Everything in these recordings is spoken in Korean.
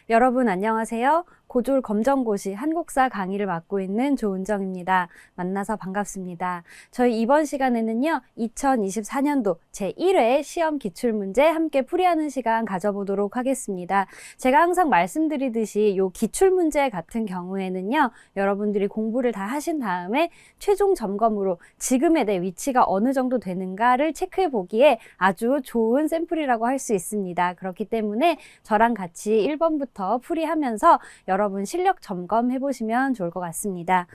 여러분 안녕하세요. 고졸 검정고시 한국사 강의를 맡고 있는 조은정입니다. 만나서 반갑습니다. 저희 이번 시간에는요, 2024년도 제1회 시험 기출문제 함께 풀이하는 시간 가져보도록 하겠습니다. 제가 항상 말씀드리듯이 이 기출문제 같은 경우에는요, 여러분들이 공부를 다 하신 다음에 최종 점검으로 지금의 내 위치가 어느 정도 되는가를 체크해 보기에 아주 좋은 샘플이라고 할 수 있습니다. 그렇기 때문에 저랑 같이 1번부터 풀이하면서 여러분 실력 점검해 보시면 좋을 것 같습니다.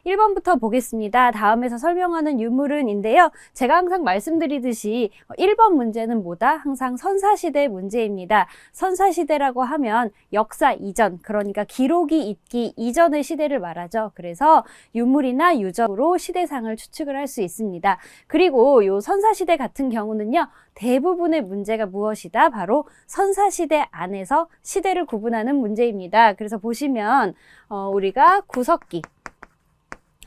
1번부터 보겠습니다. 다음에서 설명하는 유물은인데요. 제가 항상 말씀드리듯이 1번 문제는 뭐다? 항상 선사시대 문제입니다. 선사시대라고 하면 역사 이전, 그러니까 기록이 있기 이전의 시대를 말하죠. 그래서 유물이나 유적으로 시대상을 추측을 할 수 있습니다. 그리고 이 선사시대 같은 경우는요. 대부분의 문제가 무엇이다? 바로 선사시대 안에서 시대를 구분하는 문제입니다. 그래서 보시면 우리가 구석기,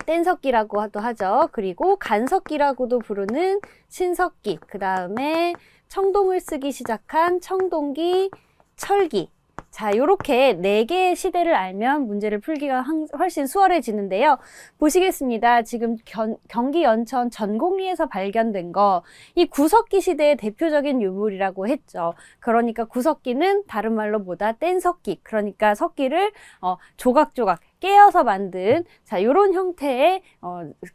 뗀석기라고도 하죠. 그리고 간석기라고도 부르는 신석기, 그 다음에 청동을 쓰기 시작한 청동기, 철기. 자, 요렇게 4개의 시대를 알면 문제를 풀기가 훨씬 수월해지는데요. 보시겠습니다. 지금 경기 연천 전곡리에서 발견된 거, 이 구석기 시대의 대표적인 유물이라고 했죠. 그러니까 구석기는 다른 말로 뭐다? 뗀석기. 그러니까 석기를 조각조각 깨어서 만든 요런 형태의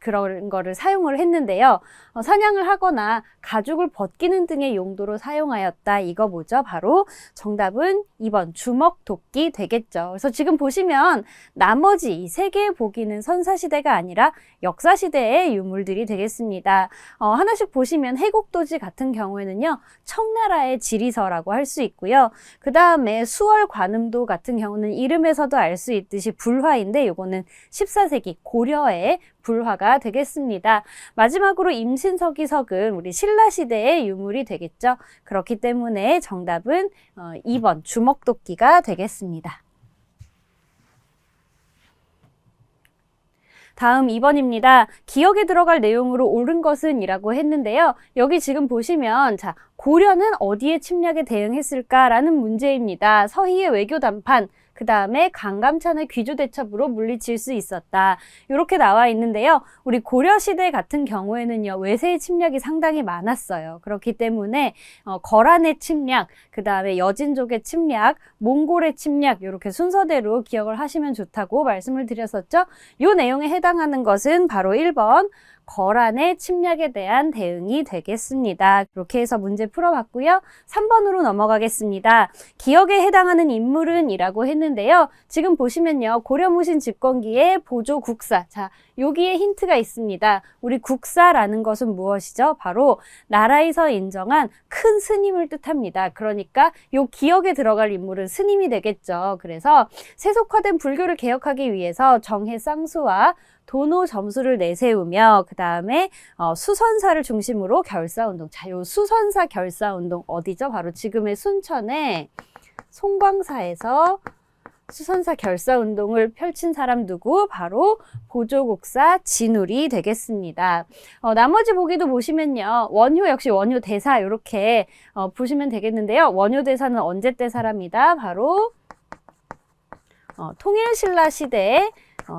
그런 거를 사용을 했는데요. 사냥을 하거나 가죽을 벗기는 등의 용도로 사용하였다. 이거 뭐죠? 바로 정답은 2번 주먹도끼 되겠죠. 그래서 지금 보시면 나머지 이 3개의 보기는 선사시대가 아니라 역사시대의 유물들이 되겠습니다. 하나씩 보시면 해곡도지 같은 경우에는요. 청나라의 지리서라고 할 수 있고요. 그 다음에 수월관음도 같은 경우는 이름에서도 알 수 있듯이 불화인데 요거는 14세기 고려의 불화가 되겠습니다. 마지막으로 임신서기석은 우리 신라시대의 유물이 되겠죠. 그렇기 때문에 정답은 2번 주먹도끼가 되겠습니다. 다음 2번입니다. 기억에 들어갈 내용으로 옳은 것은 이라고 했는데요. 여기 지금 보시면 고려는 어디에 침략에 대응했을까라는 문제입니다. 서희의 외교 담판, 그 다음에 강감찬의 귀주 대첩으로 물리칠 수 있었다. 이렇게 나와 있는데요. 우리 고려시대 같은 경우에는요. 외세의 침략이 상당히 많았어요. 그렇기 때문에 거란의 침략, 그 다음에 여진족의 침략, 몽골의 침략 이렇게 순서대로 기억을 하시면 좋다고 말씀을 드렸었죠. 이 내용에 해당하는 것은 바로 1번 거란의 침략에 대한 대응이 되겠습니다. 이렇게 해서 문제 풀어봤고요. 3번으로 넘어가겠습니다. 기억에 해당하는 인물은 이라고 했는데요. 지금 보시면요. 고려무신 집권기의 보조국사. 여기에 힌트가 있습니다. 우리 국사라는 것은 무엇이죠? 바로 나라에서 인정한 큰 스님을 뜻합니다. 그러니까 요 기억에 들어갈 인물은 스님이 되겠죠. 그래서 세속화된 불교를 개혁하기 위해서 정해 쌍수와 도노 점수를 내세우며 그 다음에 수선사를 중심으로 결사운동. 요 수선사 결사운동 어디죠? 바로 지금의 순천의 송광사에서 수선사 결사운동을 펼친 사람 누구? 바로 보조국사 진울이 되겠습니다. 나머지 보기도 보시면요. 원효 역시 원효 대사 이렇게 보시면 되겠는데요. 원효 대사는 언제 때 사람이다? 바로 통일신라 시대에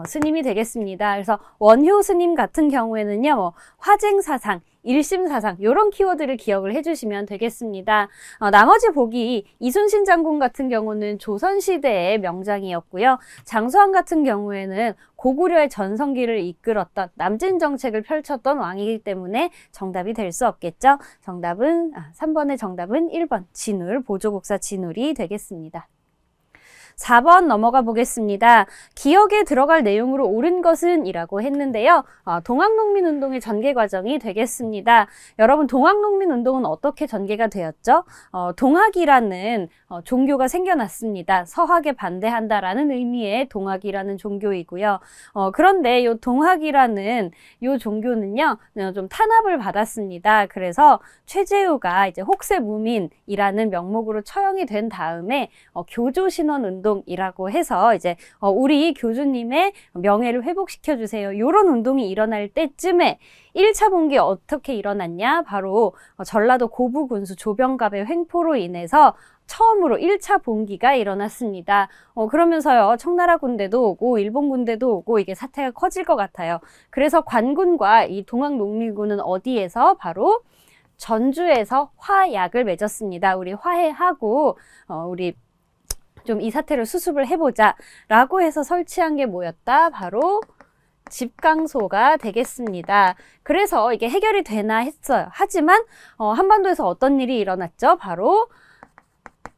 스님이 되겠습니다. 그래서 원효 스님 같은 경우에는요, 화쟁사상, 일심사상 이런 키워드를 기억을 해주시면 되겠습니다. 나머지 보기 이순신 장군 같은 경우는 조선시대의 명장이었고요. 장수왕 같은 경우에는 고구려의 전성기를 이끌었던 남진 정책을 펼쳤던 왕이기 때문에 정답이 될 수 없겠죠. 정답은 3번의 정답은 1번 진울, 보조국사 진울이 되겠습니다. 4번 넘어가 보겠습니다. 기억에 들어갈 내용으로 옳은 것은 이라고 했는데요. 동학농민운동의 전개 과정이 되겠습니다. 여러분 동학농민운동은 어떻게 전개가 되었죠? 동학이라는 종교가 생겨났습니다. 서학에 반대한다라는 의미의 동학이라는 종교이고요. 그런데 이 동학이라는 이 종교는요. 좀 탄압을 받았습니다. 그래서 최재우가 이제 혹세무민이라는 명목으로 처형이 된 다음에 교조신원운동 운동이라고 해서 이제 우리 교주님의 명예를 회복시켜 주세요. 이런 운동이 일어날 때쯤에 1차 봉기 어떻게 일어났냐? 바로 전라도 고부군수 조병갑의 횡포로 인해서 처음으로 1차 봉기가 일어났습니다. 그러면서요, 청나라 군대도 오고 일본 군대도 오고 이게 사태가 커질 것 같아요. 그래서 관군과 이 동학농민군은 어디에서? 바로 전주에서 화약을 맺었습니다. 우리 화해하고 우리 좀 이 사태를 수습을 해보자 라고 해서 설치한 게 뭐였다? 바로 집강소가 되겠습니다. 그래서 이게 해결이 되나 했어요. 하지만 한반도에서 어떤 일이 일어났죠? 바로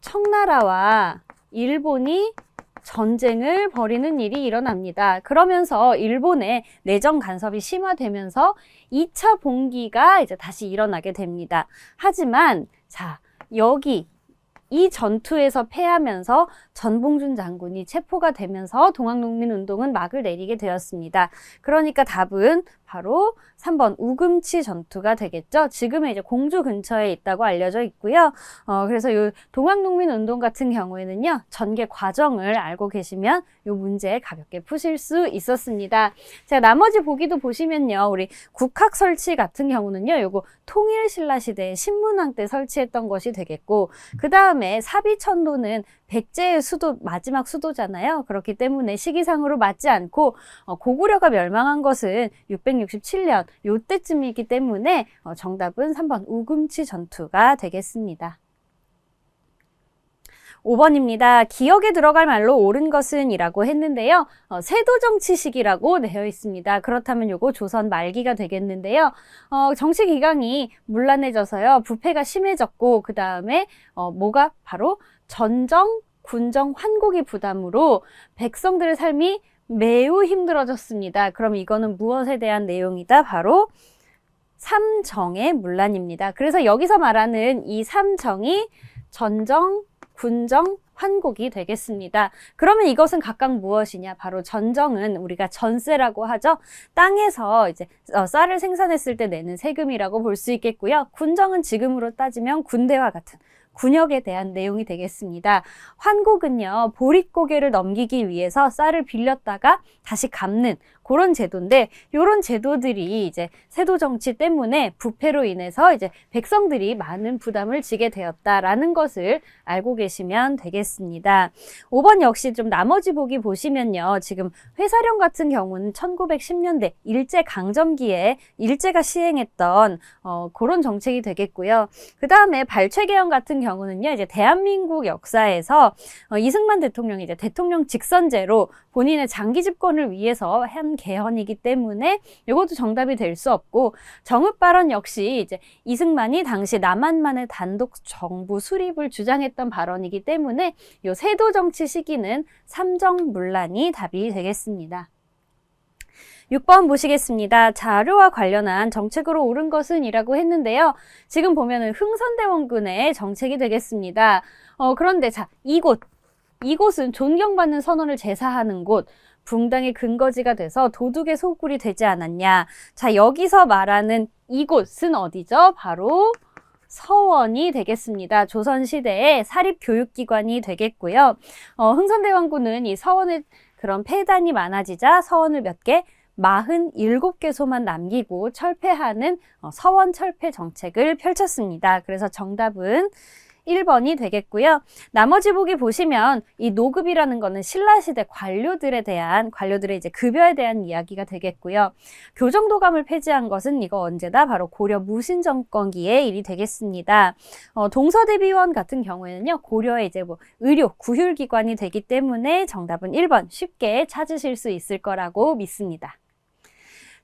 청나라와 일본이 전쟁을 벌이는 일이 일어납니다. 그러면서 일본의 내정 간섭이 심화되면서 2차 봉기가 이제 다시 일어나게 됩니다. 하지만 자, 여기 이 전투에서 패하면서 전봉준 장군이 체포가 되면서 동학농민운동은 막을 내리게 되었습니다. 그러니까 답은 바로 3번 우금치 전투가 되겠죠. 지금은 이제 공주 근처에 있다고 알려져 있고요. 그래서 이 동학농민운동 같은 경우에는요, 전개 과정을 알고 계시면 이 문제 가볍게 푸실 수 있었습니다. 자, 나머지 보기도 보시면요, 우리 국학 설치 같은 경우는요, 요거 통일신라 시대에 신문왕 때 설치했던 것이 되겠고, 그 다음에 사비천도는 백제의 수도, 마지막 수도잖아요. 그렇기 때문에 시기상으로 맞지 않고 고구려가 멸망한 것은 667년 요때쯤이기 때문에 정답은 3번 우금치 전투가 되겠습니다. 5번입니다. 기억에 들어갈 말로 옳은 것은 이라고 했는데요. 세도정치식이라고 되어 있습니다. 그렇다면 요거 조선 말기가 되겠는데요. 정치 기강이 문란해져서요. 부패가 심해졌고 그 다음에 뭐가 바로 전정, 군정, 환곡이 부담으로 백성들의 삶이 매우 힘들어졌습니다. 그럼 이거는 무엇에 대한 내용이다? 바로 삼정의 문란입니다. 그래서 여기서 말하는 이 삼정이 전정, 군정, 환곡이 되겠습니다. 그러면 이것은 각각 무엇이냐? 바로 전정은 우리가 전세라고 하죠. 땅에서 이제 쌀을 생산했을 때 내는 세금이라고 볼 수 있겠고요. 군정은 지금으로 따지면 군대와 같은 군역에 대한 내용이 되겠습니다. 환곡은요, 보릿고개를 넘기기 위해서 쌀을 빌렸다가 다시 갚는 그런 제도인데, 이런 제도들이 이제 세도 정치 때문에 부패로 인해서 이제 백성들이 많은 부담을 지게 되었다라는 것을 알고 계시면 되겠습니다. 5번 역시 좀 나머지 보기 보시면요, 지금 회사령 같은 경우는 1910년대 일제강점기에 일제가 시행했던 그런 정책이 되겠고요. 그 다음에 발췌개헌 같은 경우는요, 이제 대한민국 역사에서 이승만 대통령이 이제 대통령 직선제로 본인의 장기 집권을 위해서 한 개헌이기 때문에 이것도 정답이 될 수 없고, 정읍 발언 역시 이제 이승만이 당시 남한만의 단독 정부 수립을 주장했던 발언이기 때문에 이 세도 정치 시기는 삼정문란이 답이 되겠습니다. 6번 보시겠습니다. 자료와 관련한 정책으로 옳은 것은 이라고 했는데요. 지금 보면은 흥선대원군의 정책이 되겠습니다. 그런데 자, 이곳은 존경받는 선원을 제사하는 곳, 붕당의 근거지가 돼서 도둑의 소굴이 되지 않았냐. 자, 여기서 말하는 이곳은 어디죠? 바로 서원이 되겠습니다. 조선시대의 사립교육기관이 되겠고요. 흥선대원군은 이 서원의 그런 폐단이 많아지자 서원을 몇 개, 47개소만 남기고 철폐하는 서원 철폐 정책을 펼쳤습니다. 그래서 정답은 1번이 되겠고요. 나머지 보기 보시면 이 노급이라는 거는 신라시대 관료들의 이제 급여에 대한 이야기가 되겠고요. 교정도감을 폐지한 것은 이거 언제다? 바로 고려 무신정권기의 일이 되겠습니다. 동서대비원 같은 경우에는요, 고려의 이제 뭐 의료, 구휼기관이 되기 때문에 정답은 1번 쉽게 찾으실 수 있을 거라고 믿습니다.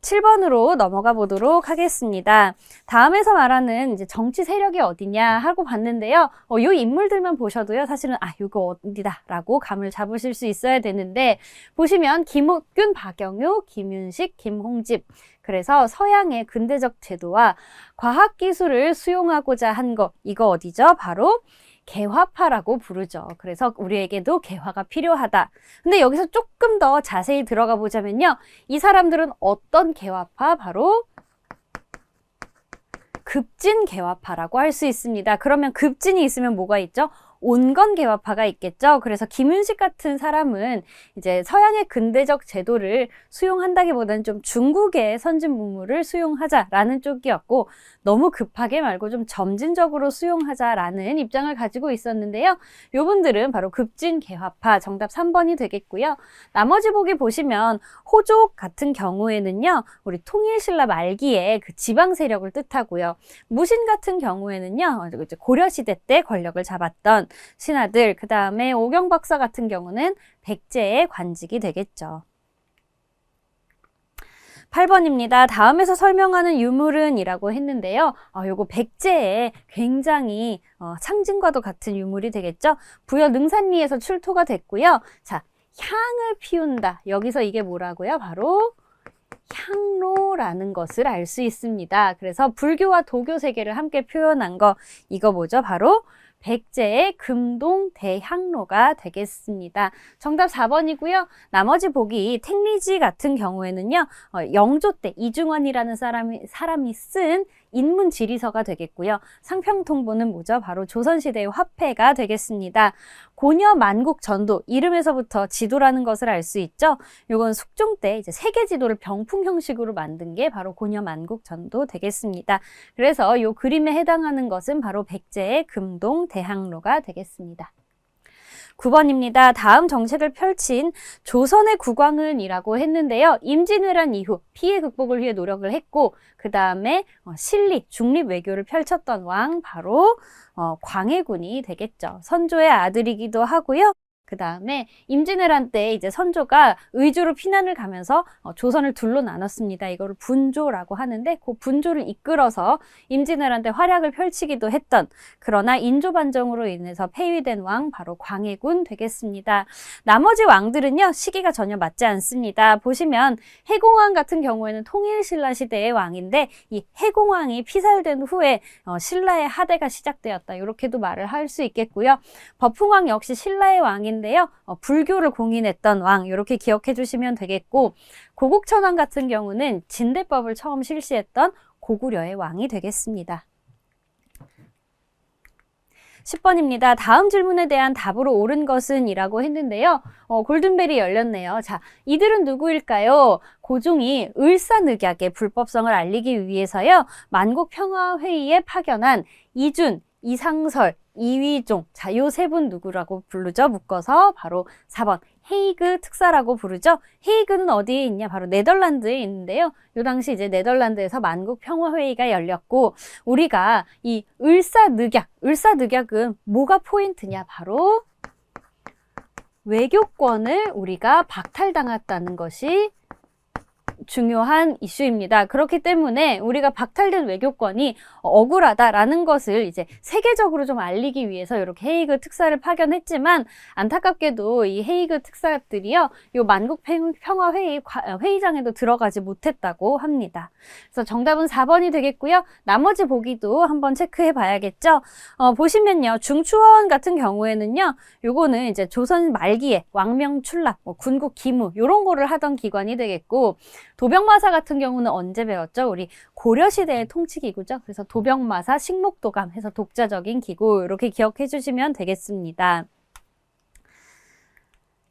7번으로 넘어가 보도록 하겠습니다. 다음에서 말하는 이제 정치 세력이 어디냐 하고 봤는데요. 이 인물들만 보셔도요, 사실은 이거 어디다라고 감을 잡으실 수 있어야 되는데, 보시면 김옥균, 박영효, 김윤식, 김홍집. 그래서 서양의 근대적 제도와 과학기술을 수용하고자 한 것, 이거 어디죠? 바로 개화파라고 부르죠. 그래서 우리에게도 개화가 필요하다. 근데 여기서 조금 더 자세히 들어가 보자면요, 이 사람들은 어떤 개화파? 바로 급진 개화파라고 할 수 있습니다. 그러면 급진이 있으면 뭐가 있죠? 온건 개화파가 있겠죠. 그래서 김윤식 같은 사람은 이제 서양의 근대적 제도를 수용한다기보다는 좀 중국의 선진 문물을 수용하자라는 쪽이었고, 너무 급하게 말고 좀 점진적으로 수용하자라는 입장을 가지고 있었는데요. 요분들은 바로 급진 개화파, 정답 3번이 되겠고요. 나머지 보기 보시면 호족 같은 경우에는요, 우리 통일신라 말기에 그 지방 세력을 뜻하고요. 무신 같은 경우에는요, 이제 고려시대 때 권력을 잡았던 신하들, 그 다음에 오경박사 같은 경우는 백제의 관직이 되겠죠. 8번입니다. 다음에서 설명하는 유물은 이라고 했는데요. 요거 백제의 굉장히 상징과도 같은 유물이 되겠죠. 부여 능산리에서 출토가 됐고요. 자, 향을 피운다. 여기서 이게 뭐라고요? 바로 향로라는 것을 알 수 있습니다. 그래서 불교와 도교 세계를 함께 표현한 거, 이거 뭐죠? 바로 백제의 금동 대향로가 되겠습니다. 정답 4번이고요. 나머지 보기 택리지 같은 경우에는요, 영조 때 이중원이라는 사람이 쓴 인문 지리서가 되겠고요. 상평통보는 뭐죠? 바로 조선시대의 화폐가 되겠습니다. 고려 만국 전도, 이름에서부터 지도라는 것을 알 수 있죠. 요건 숙종 때 이제 세계 지도를 병풍 형식으로 만든 게 바로 고려 만국 전도 되겠습니다. 그래서 요 그림에 해당하는 것은 바로 백제의 금동 대항로가 되겠습니다. 9번입니다. 다음 정책을 펼친 조선의 국왕은 이라고 했는데요. 임진왜란 이후 피해 극복을 위해 노력을 했고, 그 다음에 신리, 중립 외교를 펼쳤던 왕, 바로 광해군이 되겠죠. 선조의 아들이기도 하고요. 그 다음에 임진왜란 때 이제 선조가 의주로 피난을 가면서 조선을 둘로 나눴습니다. 이거를 분조라고 하는데, 그 분조를 이끌어서 임진왜란 때 활약을 펼치기도 했던, 그러나 인조반정으로 인해서 폐위된 왕, 바로 광해군 되겠습니다. 나머지 왕들은요, 시기가 전혀 맞지 않습니다. 보시면 해공왕 같은 경우에는 통일신라 시대의 왕인데, 이 해공왕이 피살된 후에 신라의 하대가 시작되었다, 이렇게도 말을 할 수 있겠고요. 법흥왕 역시 신라의 왕인데 불교를 공인했던 왕, 이렇게 기억해 주시면 되겠고, 고국천왕 같은 경우는 진대법을 처음 실시했던 고구려의 왕이 되겠습니다. 10번입니다. 다음 질문에 대한 답으로 옳은 것은 이라고 했는데요. 골든벨이 열렸네요. 자, 이들은 누구일까요? 고종이 을사늑약의 불법성을 알리기 위해서요, 만국평화회의에 파견한 이준, 이상설, 이위종, 자, 요 세 분 누구라고 부르죠? 묶어서 바로 4번 헤이그 특사라고 부르죠. 헤이그는 어디에 있냐? 바로 네덜란드에 있는데요. 요 당시 이제 네덜란드에서 만국 평화회의가 열렸고, 우리가 이 을사늑약은 뭐가 포인트냐? 바로 외교권을 우리가 박탈당했다는 것이 중요한 이슈입니다. 그렇기 때문에 우리가 박탈된 외교권이 억울하다라는 것을 이제 세계적으로 좀 알리기 위해서 이렇게 헤이그 특사를 파견했지만, 안타깝게도 이 헤이그 특사들이요, 요 만국 평화회의 회의장에도 들어가지 못했다고 합니다. 그래서 정답은 4번이 되겠고요. 나머지 보기도 한번 체크해 봐야겠죠. 보시면요, 중추원 같은 경우에는요, 요거는 이제 조선 말기에 왕명출납, 군국 기무 요런 거를 하던 기관이 되겠고, 도병마사 같은 경우는 언제 배웠죠? 우리 고려시대의 통치기구죠. 그래서 도병마사, 식목도감 해서 독자적인 기구, 이렇게 기억해 주시면 되겠습니다.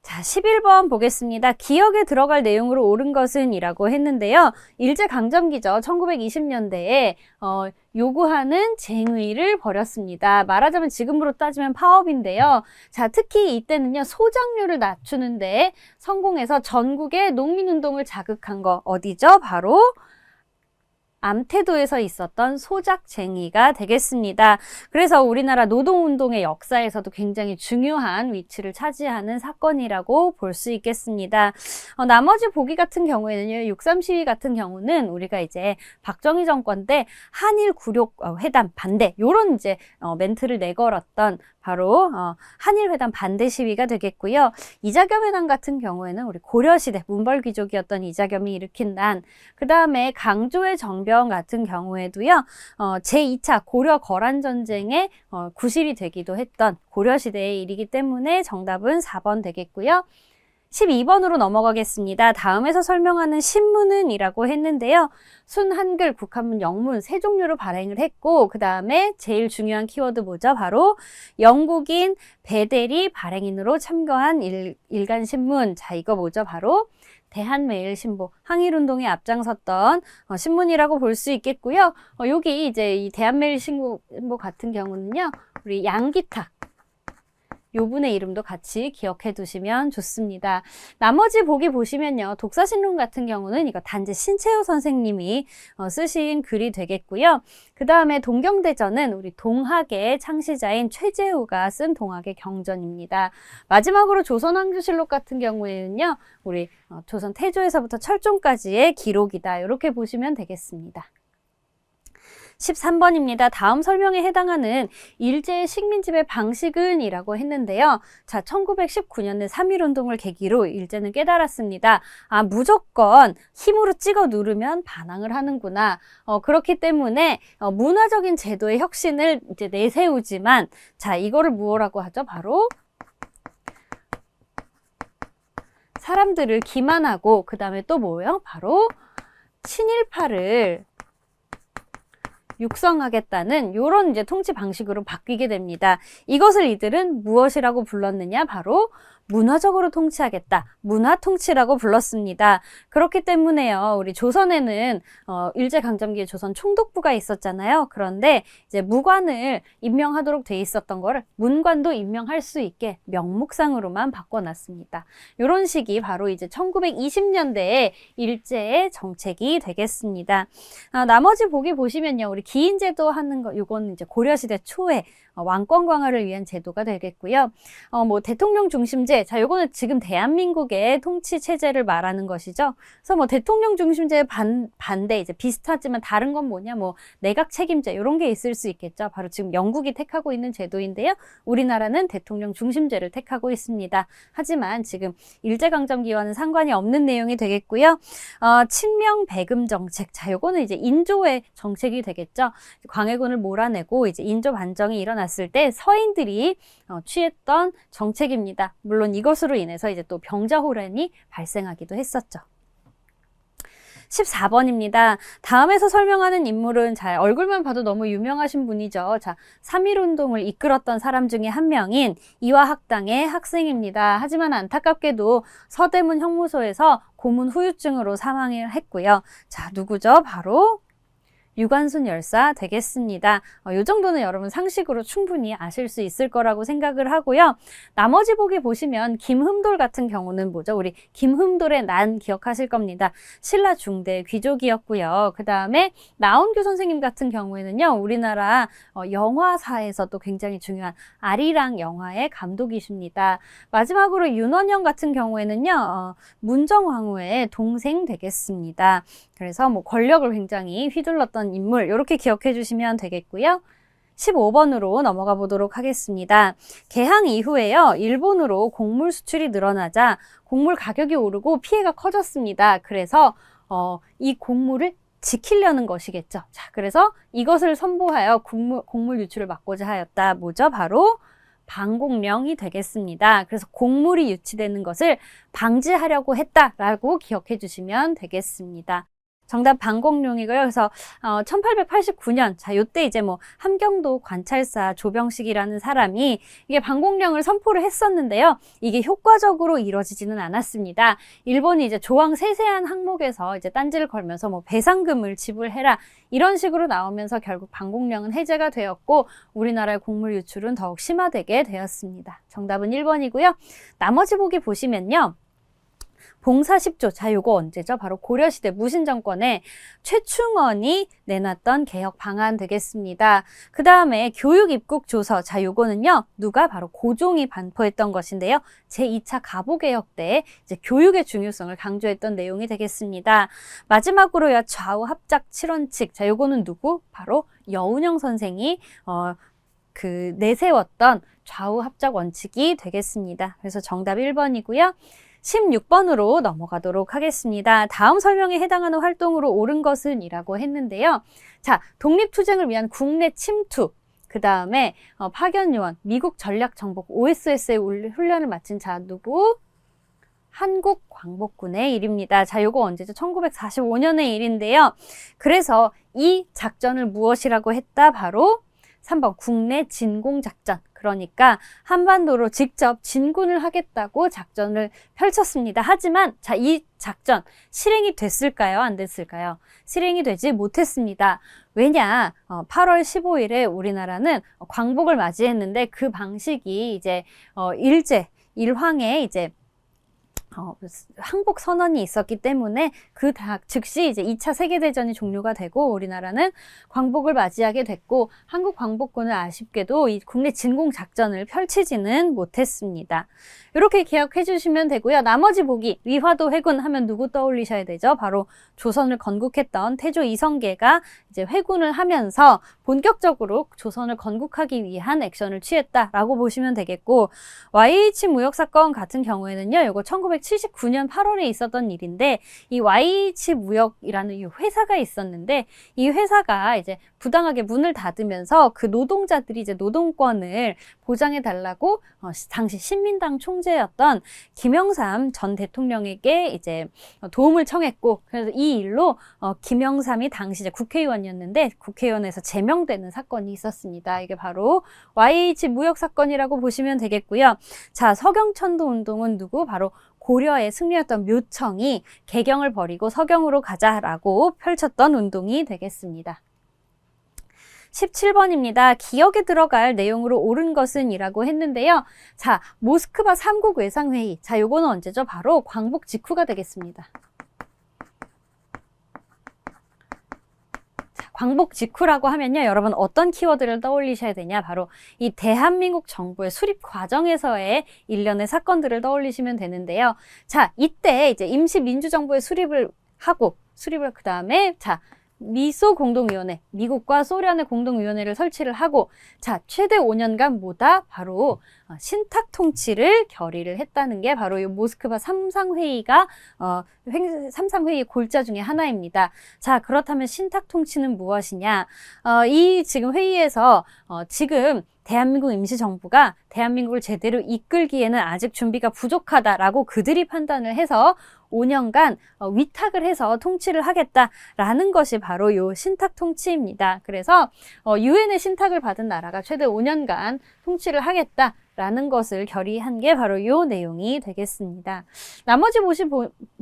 자, 11번 보겠습니다. 기억에 들어갈 내용으로 옳은 것은 이라고 했는데요. 일제강점기죠. 1920년대에 요구하는 쟁의를 벌였습니다. 말하자면 지금으로 따지면 파업인데요. 자, 특히 이때는요, 소작률을 낮추는데 성공해서 전국의 농민운동을 자극한 거 어디죠? 바로 암태도에서 있었던 소작쟁의가 되겠습니다. 그래서 우리나라 노동운동의 역사에서도 굉장히 중요한 위치를 차지하는 사건이라고 볼 수 있겠습니다. 나머지 보기 같은 경우에는요, 6.3 시위 같은 경우는 우리가 이제 박정희 정권 때 한일 굴욕 회담 반대, 요런 이제 멘트를 내걸었던 바로 한일 회담 반대 시위가 되겠고요. 이자겸 회담 같은 경우에는 우리 고려시대 문벌귀족이었던 이자겸이 일으킨 난, 그 다음에 강조의 정병 같은 경우에도요, 제2차 고려 거란 전쟁의 구실이 되기도 했던 고려시대의 일이기 때문에 정답은 4번 되겠고요. 12번으로 넘어가겠습니다. 다음에서 설명하는 신문은 이라고 했는데요. 순한글, 국한문, 영문 세 종류로 발행을 했고 그 다음에 제일 중요한 키워드 뭐죠? 바로 영국인 베델이 발행인으로 참가한 일간신문. 자, 이거 뭐죠? 바로 대한매일신보, 항일운동에 앞장섰던 신문이라고 볼 수 있겠고요. 여기 이제 이 대한매일신보 같은 경우는요. 우리 양기탁. 요 분의 이름도 같이 기억해 두시면 좋습니다. 나머지 보기 보시면요. 독서신론 같은 경우는 이거 단지 신채호 선생님이 쓰신 글이 되겠고요. 그 다음에 동경대전은 우리 동학의 창시자인 최재우가 쓴 동학의 경전입니다. 마지막으로 조선왕조실록 같은 경우에는요. 우리 조선 태조에서부터 철종까지의 기록이다. 이렇게 보시면 되겠습니다. 13번입니다. 다음 설명에 해당하는 일제의 식민지배 방식은 이라고 했는데요. 자, 1919년에 3.1운동을 계기로 일제는 깨달았습니다. 아, 무조건 힘으로 찍어 누르면 반항을 하는구나. 그렇기 때문에 문화적인 제도의 혁신을 이제 내세우지만, 자, 이거를 뭐라고 하죠? 바로 사람들을 기만하고, 그 다음에 또 뭐예요? 바로 친일파를 육성하겠다는 이런 이제 통치 방식으로 바뀌게 됩니다. 이것을 이들은 무엇이라고 불렀느냐? 바로 문화적으로 통치하겠다. 문화통치라고 불렀습니다. 그렇기 때문에요. 우리 조선에는 일제강점기에 조선 총독부가 있었잖아요. 그런데 이제 무관을 임명하도록 돼 있었던 거를 문관도 임명할 수 있게 명목상으로만 바꿔놨습니다. 이런 식이 바로 이제 1920년대에 일제의 정책이 되겠습니다. 나머지 보기 보시면요. 우리 기인제도 하는 거, 이건 이제 고려시대 초에 왕권 강화를 위한 제도가 되겠고요. 뭐 대통령 중심제, 자, 요거는 지금 대한민국의 통치 체제를 말하는 것이죠. 그래서 뭐 대통령 중심제 반대 이제 비슷하지만 다른 건 뭐냐, 뭐 내각 책임제 이런 게 있을 수 있겠죠. 바로 지금 영국이 택하고 있는 제도인데요. 우리나라는 대통령 중심제를 택하고 있습니다. 하지만 지금 일제강점기와는 상관이 없는 내용이 되겠고요. 친명 배금 정책, 자, 요거는 이제 인조의 정책이 되겠죠. 광해군을 몰아내고 이제 인조 반정이 일어났을 때 서인들이 취했던 정책입니다. 물론 이것으로 인해서 이제 또 병자호란이 발생하기도 했었죠. 14번입니다. 다음에서 설명하는 인물은 자, 얼굴만 봐도 너무 유명하신 분이죠. 자, 3.1운동을 이끌었던 사람 중에 한 명인 이화학당의 학생입니다. 하지만 안타깝게도 서대문 형무소에서 고문 후유증으로 사망을 했고요. 자, 누구죠? 바로 유관순 열사 되겠습니다. 이 정도는 여러분 상식으로 충분히 아실 수 있을 거라고 생각을 하고요. 나머지 보기 보시면 김흠돌 같은 경우는 뭐죠? 우리 김흠돌의 난 기억하실 겁니다. 신라 중대 귀족이었고요. 그 다음에 나온규 선생님 같은 경우에는요. 우리나라 영화사에서도 굉장히 중요한 아리랑 영화의 감독이십니다. 마지막으로 윤원영 같은 경우에는요. 문정왕후의 동생 되겠습니다. 그래서 뭐 권력을 굉장히 휘둘렀던 인물 이렇게 기억해 주시면 되겠고요. 15번으로 넘어가 보도록 하겠습니다. 개항 이후에요. 일본으로 곡물 수출이 늘어나자 곡물 가격이 오르고 피해가 커졌습니다. 그래서 이 곡물을 지키려는 것이겠죠. 자, 그래서 이것을 선보하여 곡물 유출을 막고자 하였다. 뭐죠? 바로 방곡령이 되겠습니다. 그래서 곡물이 유치되는 것을 방지하려고 했다라고 기억해 주시면 되겠습니다. 정답 방곡령이고요. 그래서 1889년 자 요때 이제 뭐 함경도 관찰사 조병식이라는 사람이 이게 방곡령을 선포를 했었는데요. 이게 효과적으로 이루어지지는 않았습니다. 일본이 이제 조항 세세한 항목에서 이제 딴지를 걸면서 뭐 배상금을 지불해라 이런 식으로 나오면서 결국 방곡령은 해제가 되었고 우리나라의 곡물 유출은 더욱 심화되게 되었습니다. 정답은 1번이고요. 나머지 보기 보시면요. 봉사 10조. 자, 요거 언제죠? 바로 고려시대 무신정권에 최충원이 내놨던 개혁 방안 되겠습니다. 그 다음에 교육입국조서. 자, 요거는요. 누가? 바로 고종이 반포했던 것인데요. 제2차 가보개혁 때 이제 교육의 중요성을 강조했던 내용이 되겠습니다. 마지막으로요. 좌우 합작 7원칙. 자, 요거는 누구? 바로 여운형 선생이 내세웠던 좌우 합작 원칙이 되겠습니다. 그래서 정답 1번이고요. 16번으로 넘어가도록 하겠습니다. 다음 설명에 해당하는 활동으로 옳은 것은 이라고 했는데요. 자, 독립투쟁을 위한 국내 침투, 그 다음에 파견요원, 미국 전략정복 OSS의 훈련을 마친 자 누구? 한국광복군의 일입니다. 자, 요거 언제죠? 1945년의 일인데요. 그래서 이 작전을 무엇이라고 했다? 바로 3번 국내 진공작전. 그러니까 한반도로 직접 진군을 하겠다고 작전을 펼쳤습니다. 하지만 자, 이 작전 실행이 됐을까요? 안 됐을까요? 실행이 되지 못했습니다. 왜냐? 8월 15일에 우리나라는 광복을 맞이했는데 그 방식이 이제 일제일황의 이제 항복 선언이 있었기 때문에 즉시 이제 2차 세계대전이 종료가 되고 우리나라는 광복을 맞이하게 됐고 한국 광복군은 아쉽게도 이 국내 진공 작전을 펼치지는 못했습니다. 이렇게 기억해 주시면 되고요. 나머지 보기 위화도 회군 하면 누구 떠올리셔야 되죠? 바로 조선을 건국했던 태조 이성계가 이제 회군을 하면서 본격적으로 조선을 건국하기 위한 액션을 취했다라고 보시면 되겠고 YH 무역 사건 같은 경우에는요. 이거 1979년 8월에 있었던 일인데 이 YH 무역이라는 이 회사가 있었는데 이 회사가 이제 부당하게 문을 닫으면서 그 노동자들이 이제 노동권을 보장해 달라고 당시 신민당 총재였던 김영삼 전 대통령에게 이제 도움을 청했고 그래서 이 일로 김영삼이 당시 이제 국회의원이었는데 국회의원에서 제명되는 사건이 있었습니다. 이게 바로 YH 무역 사건이라고 보시면 되겠고요. 자, 서경천도 운동은 누구? 바로 고려의 승리였던 묘청이 개경을 버리고 서경으로 가자라고 펼쳤던 운동이 되겠습니다. 17번입니다. 기억에 들어갈 내용으로 옳은 것은 이라고 했는데요. 자, 모스크바 3국 외상회의. 자, 요거는 언제죠? 바로 광복 직후가 되겠습니다. 자, 광복 직후라고 하면요. 여러분 어떤 키워드를 떠올리셔야 되냐? 바로 이 대한민국 정부의 수립 과정에서의 일련의 사건들을 떠올리시면 되는데요. 자, 이때 이제 임시민주정부의 수립을 그 다음에 자, 미소 공동위원회, 미국과 소련의 공동위원회를 설치를 하고 자, 최대 5년간 뭐다? 바로 신탁 통치를 결의를 했다는 게 바로 이 모스크바 삼상회의가 삼상회의 골자 중에 하나입니다. 자, 그렇다면 신탁 통치는 무엇이냐? 이 지금 회의에서 지금 대한민국 임시정부가 대한민국을 제대로 이끌기에는 아직 준비가 부족하다라고 그들이 판단을 해서 5년간 위탁을 해서 통치를 하겠다라는 것이 바로 요 신탁 통치입니다. 그래서 유엔의 신탁을 받은 나라가 최대 5년간 통치를 하겠다라는 것을 결의한 게 바로 요 내용이 되겠습니다. 나머지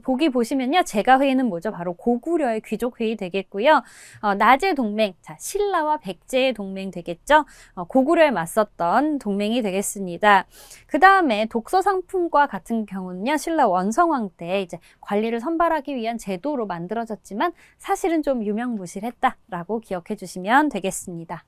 보기 보시면요. 제가회의는 뭐죠? 바로 고구려의 귀족회의 되겠고요. 나제 동맹, 자, 신라와 백제의 동맹 되겠죠? 고구려에 맞섰던 동맹이 되겠습니다. 그 다음에 독서 상품과 같은 경우는요. 신라 원성왕 때 이제 관리를 선발하기 위한 제도로 만들어졌지만 사실은 좀 유명무실했다라고 기억해 주시면 되겠습니다.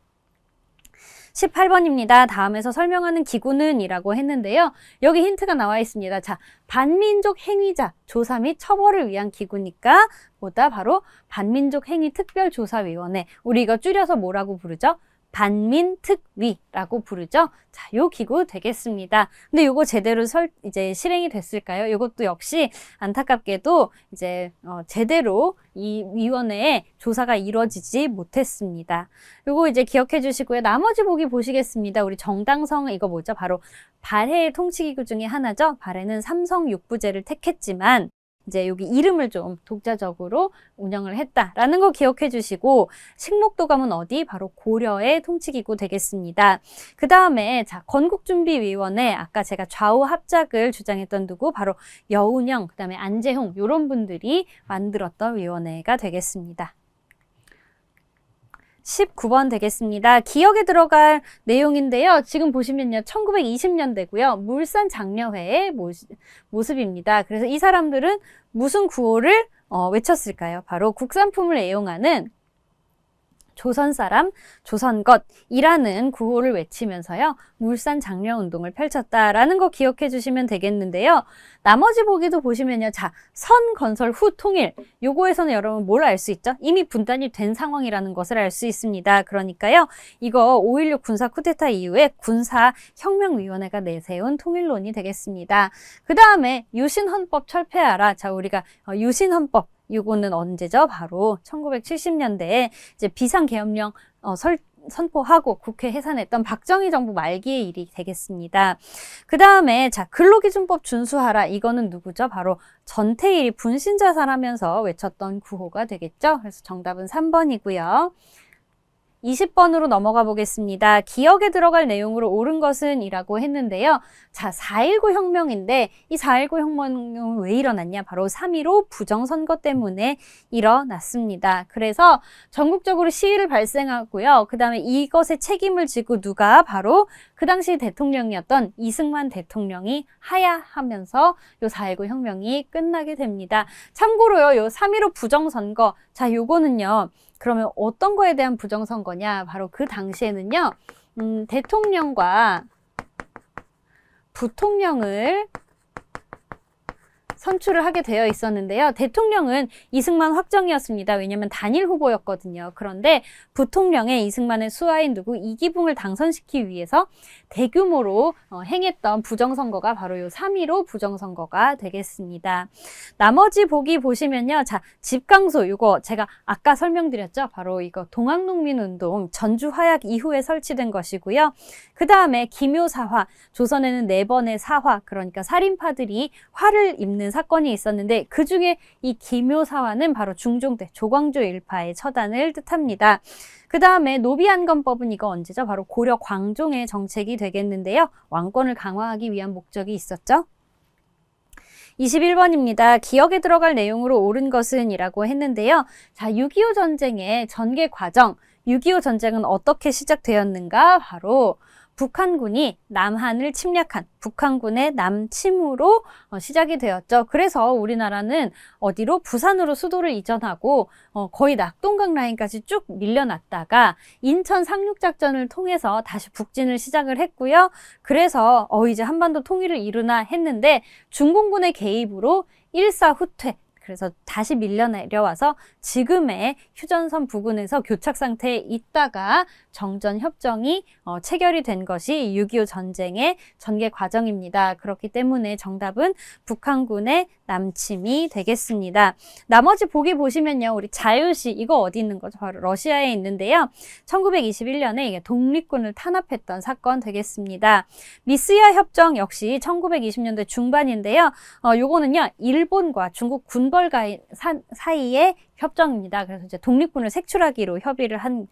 18번입니다. 다음에서 설명하는 기구는 이라고 했는데요. 여기 힌트가 나와 있습니다. 자, 반민족 행위자 조사 및 처벌을 위한 기구니까 뭐다? 바로 반민족 행위 특별조사위원회. 우리 이거 줄여서 뭐라고 부르죠? 반민특위라고 부르죠. 자, 요 기구 되겠습니다. 근데 요거 제대로 이제 실행이 됐을까요? 요것도 역시 안타깝게도 이제 제대로 이 위원회에 조사가 이루어지지 못했습니다. 요거 이제 기억해 주시고요. 나머지 보기 보시겠습니다. 우리 정당성 이거 뭐죠? 바로 발해의 통치기구 중에 하나죠. 발해는 삼성 육부제를 택했지만 이제 여기 이름을 좀 독자적으로 운영을 했다라는 거 기억해 주시고 식목도감은 어디? 바로 고려의 통치기구 되겠습니다. 그 다음에 자, 건국준비위원회 아까 제가 좌우 합작을 주장했던 누구? 바로 여운형, 그 다음에 안재홍 이런 분들이 만들었던 위원회가 되겠습니다. 19번 되겠습니다. 기억에 들어갈 내용인데요. 지금 보시면요. 1920년대고요. 물산 장려회의 모습입니다. 그래서 이 사람들은 무슨 구호를 외쳤을까요? 바로 국산품을 애용하는 조선 사람, 조선 것이라는 구호를 외치면서요. 물산 장려 운동을 펼쳤다라는 거 기억해 주시면 되겠는데요. 나머지 보기도 보시면요. 자, 선 건설 후 통일. 요거에서는 여러분 뭘 알 수 있죠? 이미 분단이 된 상황이라는 것을 알 수 있습니다. 그러니까요. 이거 5.16 군사 쿠데타 이후에 군사혁명위원회가 내세운 통일론이 되겠습니다. 그 다음에 유신헌법 철폐하라. 자, 우리가 유신헌법 이거는 언제죠? 바로 1970년대에 이제 비상계엄령 선포하고 국회 해산했던 박정희 정부 말기의 일이 되겠습니다. 그 다음에 자, 근로기준법 준수하라. 이거는 누구죠? 바로 전태일이 분신자살하면서 외쳤던 구호가 되겠죠. 그래서 정답은 3번이고요. 20번으로 넘어가 보겠습니다. 기억에 들어갈 내용으로 옳은 것은 이라고 했는데요. 자, 4.19 혁명인데 이 4.19 혁명은 왜 일어났냐? 바로 3.15 부정선거 때문에 일어났습니다. 그래서 전국적으로 시위를 발생하고요. 그 다음에 이것에 책임을 지고 누가? 바로 그 당시 대통령이었던 이승만 대통령이 하야하면서 요 4.19 혁명이 끝나게 됩니다. 참고로요, 요 3.15 부정선거. 자, 요거는요. 그러면 어떤 거에 대한 부정선거냐? 바로 그 당시에는요, 대통령과 부통령을 선출을 하게 되어 있었는데요. 대통령은 이승만 확정이었습니다. 왜냐하면 단일 후보였거든요. 그런데 부통령의 이승만의 수하인 누구 이기붕을 당선시키기 위해서 대규모로 행했던 부정선거가 바로 요 3.15 부정선거가 되겠습니다. 나머지 보기 보시면요. 자, 집강소 이거 제가 아까 설명드렸죠. 바로 이거 동학농민운동 전주화약 이후에 설치된 것이고요. 그 다음에 기묘사화, 조선에는 4번의 사화, 그러니까 살인파들이 화를 입는 사건이 있었는데 그 중에 이 기묘사화는 바로 중종때 조광조 일파의 처단을 뜻합니다. 그 다음에 노비안건법은 이거 언제죠? 바로 고려 광종의 정책이 되겠는데요. 왕권을 강화하기 위한 목적이 있었죠. 21번입니다. 기억에 들어갈 내용으로 옳은 것은 이라고 했는데요. 자, 6.25 전쟁의 전개 과정, 6.25 전쟁은 어떻게 시작되었는가? 바로 북한군이 남한을 침략한 북한군의 남침으로 시작이 되었죠. 그래서 우리나라는 어디로? 부산으로 수도를 이전하고 거의 낙동강 라인까지 쭉 밀려났다가 인천 상륙작전을 통해서 다시 북진을 시작을 했고요. 그래서 이제 한반도 통일을 이루나 했는데 중공군의 개입으로 일사후퇴, 그래서 다시 밀려 내려와서 지금의 휴전선 부근에서 교착 상태에 있다가 정전협정이 체결이 된 것이 6.25 전쟁의 전개 과정입니다. 그렇기 때문에 정답은 북한군의 남침이 되겠습니다. 나머지 보기 보시면요. 우리 자유시 이거 어디 있는 거죠? 바로 러시아에 있는데요. 1921년에 이게 독립군을 탄압했던 사건 되겠습니다. 미스야 협정 역시 1920년대 중반인데요. 요거는요. 일본과 중국 군벌 사이의 협정입니다. 그래서 이제 독립군을 색출하기로 협의를 한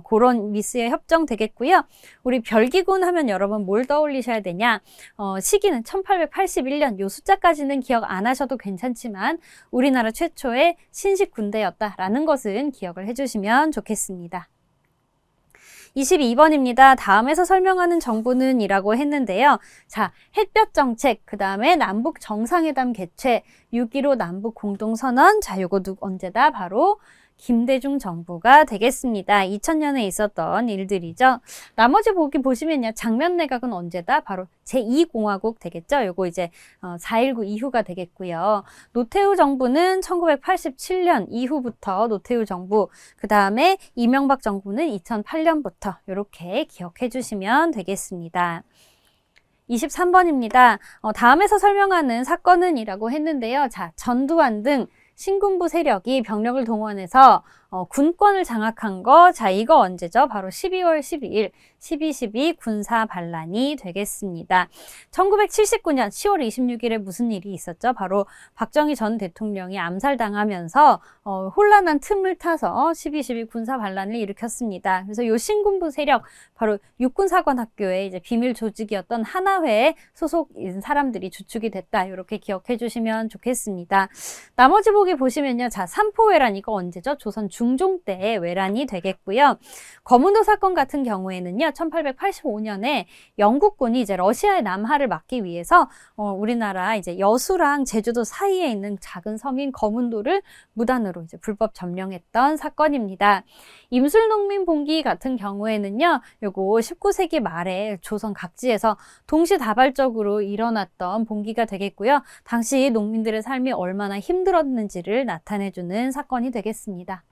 그런 미스의 협정 되겠고요. 우리 별기군 하면 여러분 뭘 떠올리셔야 되냐? 시기는 1881년, 요 숫자까지는 기억 안 하셔도 괜찮지만 우리나라 최초의 신식 군대였다라는 것은 기억을 해주시면 좋겠습니다. 22번입니다. 다음에서 설명하는 정부는 이라고 했는데요. 자, 햇볕 정책, 그 다음에 남북 정상회담 개최, 6.15 남북 공동선언, 자, 요거 언제다? 바로 김대중 정부가 되겠습니다. 2000년에 있었던 일들이죠. 나머지 보기 보시면요. 장면 내각은 언제다? 바로 제2공화국 되겠죠. 요거 이제 4.19 이후가 되겠고요. 노태우 정부는 1987년 이후부터 노태우 정부, 그 다음에 이명박 정부는 2008년부터 이렇게 기억해 주시면 되겠습니다. 23번입니다. 다음에서 설명하는 사건은 이라고 했는데요. 자, 전두환 등 신군부 세력이 병력을 동원해서 군권을 장악한 거, 자, 이거 언제죠? 바로 12월 12일 12.12 군사 반란이 되겠습니다. 1979년 10월 26일에 무슨 일이 있었죠? 바로 박정희 전 대통령이 암살당하면서 혼란한 틈을 타서 12.12 군사 반란을 일으켰습니다. 그래서 요 신군부 세력, 바로 육군사관학교의 이제 비밀 조직이었던 하나회에 소속인 사람들이 주축이 됐다. 이렇게 기억해 주시면 좋겠습니다. 나머지 보기 보시면요. 자, 삼포회란 이거 언제죠? 조선 중종 때 외란이 되겠고요. 거문도 사건 같은 경우에는요. 1885년에 영국군이 이제 러시아의 남하를 막기 위해서 우리나라 이제 여수랑 제주도 사이에 있는 작은 섬인 거문도를 무단으로 이제 불법 점령했던 사건입니다. 임술농민 봉기 같은 경우에는요. 요거 19세기 말에 조선 각지에서 동시다발적으로 일어났던 봉기가 되겠고요. 당시 농민들의 삶이 얼마나 힘들었는지를 나타내주는 사건이 되겠습니다.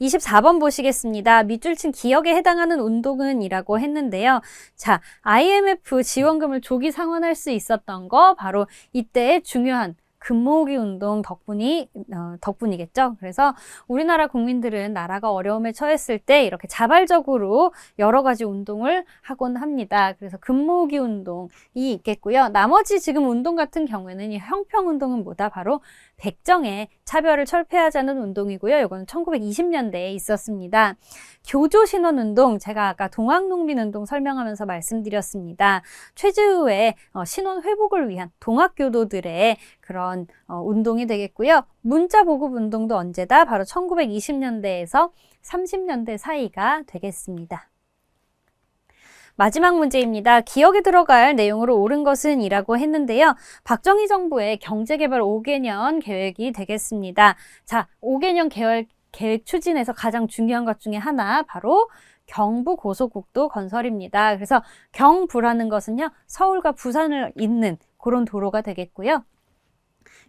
24번 보시겠습니다. 밑줄친 기억에 해당하는 운동은 이라고 했는데요. 자, IMF 지원금을 조기 상환할 수 있었던 거 바로 이때의 중요한 근모으기 운동 덕분이겠죠. 그래서 우리나라 국민들은 나라가 어려움에 처했을 때 이렇게 자발적으로 여러 가지 운동을 하곤 합니다. 그래서 근모으기 운동이 있겠고요. 나머지 지금 운동 같은 경우에는 이 형평운동은 뭐다? 바로 백정의 차별을 철폐하자는 운동이고요. 이거는 1920년대에 있었습니다. 교조신원운동, 제가 아까 동학농민운동 설명하면서 말씀드렸습니다. 최즈우의 신원 회복을 위한 동학교도들의 그런 운동이 되겠고요. 문자보급운동도 언제다? 바로 1920년대에서 30년대 사이가 되겠습니다. 마지막 문제입니다. 기억에 들어갈 내용으로 옳은 것은 이라고 했는데요. 박정희 정부의 경제개발 5개년 계획이 되겠습니다. 자, 5개년 계획 추진에서 가장 중요한 것 중에 하나, 바로 경부고속국도 건설입니다. 그래서 경부라는 것은요, 서울과 부산을 잇는 그런 도로가 되겠고요.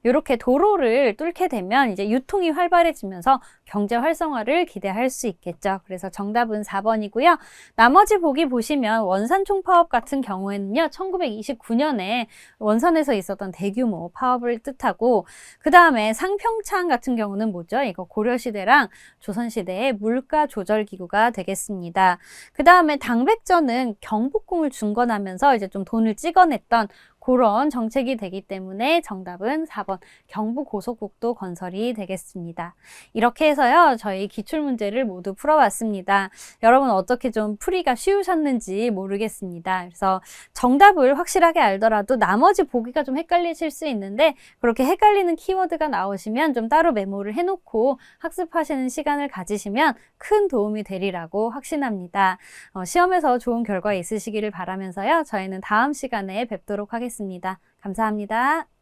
이렇게 도로를 뚫게 되면 이제 유통이 활발해지면서 경제 활성화를 기대할 수 있겠죠. 그래서 정답은 4번이고요. 나머지 보기 보시면 원산총 파업 같은 경우에는요, 1929년에 원산에서 있었던 대규모 파업을 뜻하고, 그 다음에 상평창 같은 경우는 뭐죠? 이거 고려시대랑 조선시대의 물가 조절 기구가 되겠습니다. 그 다음에 당백전은 경복궁을 중건하면서 이제 좀 돈을 찍어냈던 그런 정책이 되기 때문에 정답은 4번 경부고속국도 건설이 되겠습니다. 이렇게 해서요, 저희 기출문제를 모두 풀어봤습니다. 여러분 어떻게 좀 풀이가 쉬우셨는지 모르겠습니다. 그래서 정답을 확실하게 알더라도 나머지 보기가 좀 헷갈리실 수 있는데, 그렇게 헷갈리는 키워드가 나오시면 좀 따로 메모를 해놓고 학습하시는 시간을 가지시면 큰 도움이 되리라고 확신합니다. 시험에서 좋은 결과 있으시기를 바라면서요, 저희는 다음 시간에 뵙도록 하겠습니다. 감사합니다.